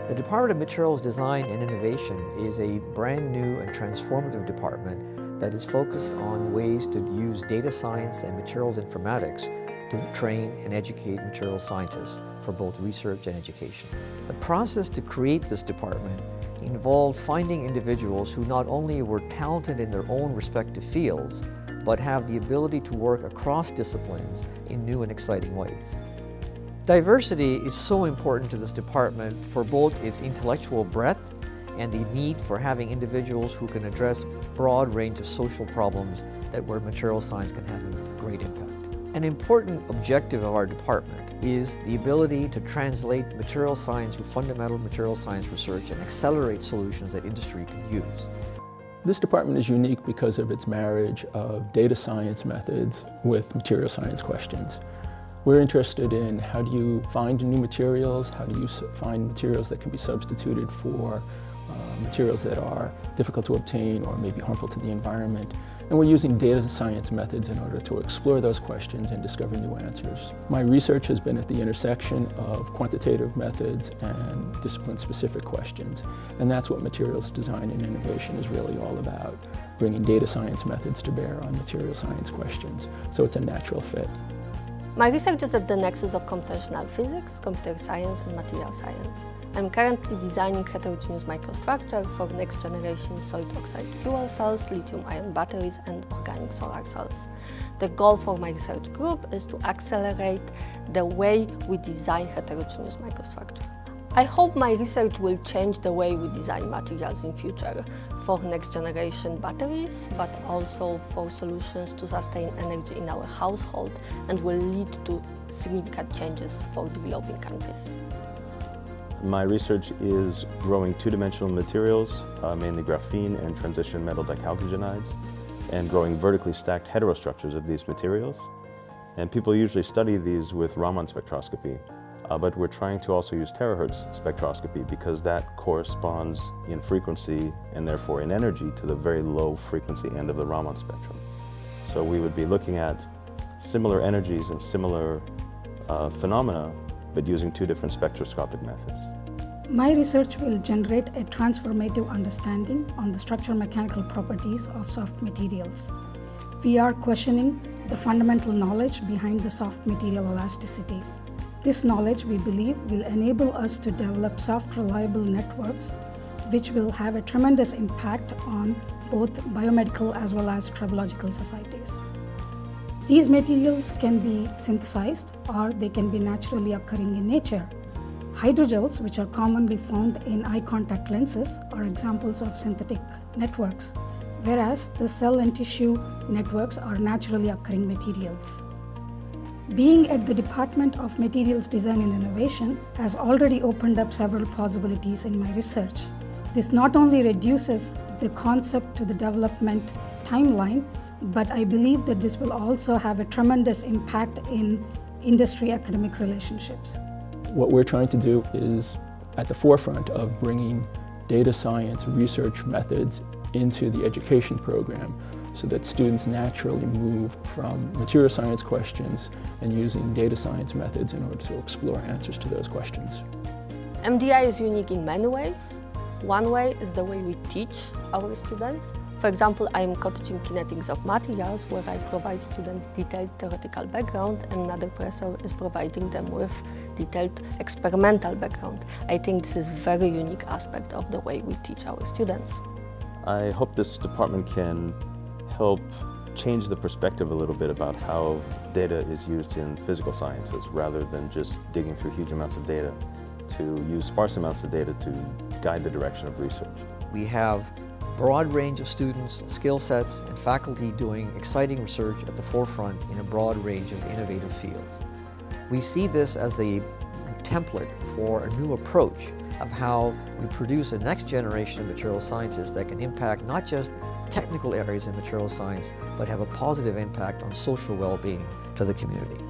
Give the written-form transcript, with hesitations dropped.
The Department of Materials Design and Innovation is a brand new and transformative department that is focused on ways to use data science and materials informatics to train and educate material scientists for both research and education. The process to create this department involved finding individuals who not only were talented in their own respective fields, but have the ability to work across disciplines in new and exciting ways. Diversity is so important to this department for both its intellectual breadth and the need for having individuals who can address a broad range of social problems where material science can have a great impact. An important objective of our department is the ability to translate material science through fundamental material science research and accelerate solutions that industry can use. This department is unique because of its marriage of data science methods with material science questions. We're interested in how do you find new materials, how do you find materials that can be substituted for materials that are difficult to obtain or maybe harmful to the environment. And we're using data science methods in order to explore those questions and discover new answers. My research has been at the intersection of quantitative methods and discipline-specific questions. And that's what materials design and innovation is really all about, bringing data science methods to bear on material science questions. So it's a natural fit. My research is at the nexus of computational physics, computer science, and material science. I'm currently designing heterogeneous microstructure for next-generation solid oxide fuel cells, lithium-ion batteries, and organic solar cells. The goal for my research group is to accelerate the way we design heterogeneous microstructure. I hope my research will change the way we design materials in future for next-generation batteries, but also for solutions to sustain energy in our household, and will lead to significant changes for developing countries. My research is growing two-dimensional materials, mainly graphene and transition metal dichalcogenides, and growing vertically stacked heterostructures of these materials. And people usually study these with Raman spectroscopy, but we're trying to also use terahertz spectroscopy because that corresponds in frequency and therefore in energy to the very low frequency end of the Raman spectrum. So we would be looking at similar energies and similar phenomena, but using two different spectroscopic methods. My research will generate a transformative understanding on the structural mechanical properties of soft materials. We are questioning the fundamental knowledge behind the soft material elasticity. This knowledge, we believe, will enable us to develop soft, reliable networks, which will have a tremendous impact on both biomedical as well as tribological societies. These materials can be synthesized or they can be naturally occurring in nature. Hydrogels, which are commonly found in eye contact lenses, are examples of synthetic networks, whereas the cell and tissue networks are naturally occurring materials. Being at the Department of Materials Design and Innovation has already opened up several possibilities in my research. This not only reduces the concept to the development timeline, but I believe that this will also have a tremendous impact in industry-academic relationships. What we're trying to do is at the forefront of bringing data science research methods into the education program so that students naturally move from material science questions and using data science methods in order to explore answers to those questions. MDI is unique in many ways. One way is the way we teach our students. For example, I am co-teaching kinetics of materials, where I provide students detailed theoretical background, and another professor is providing them with detailed experimental background. I think this is a very unique aspect of the way we teach our students. I hope this department can help change the perspective a little bit about how data is used in physical sciences, rather than just digging through huge amounts of data, to use sparse amounts of data to guide the direction of research. We have a broad range of students, skill sets, and faculty doing exciting research at the forefront in a broad range of innovative fields. We see this as the template for a new approach of how we produce a next generation of material scientists that can impact not just technical areas in material science, but have a positive impact on social well-being to the community.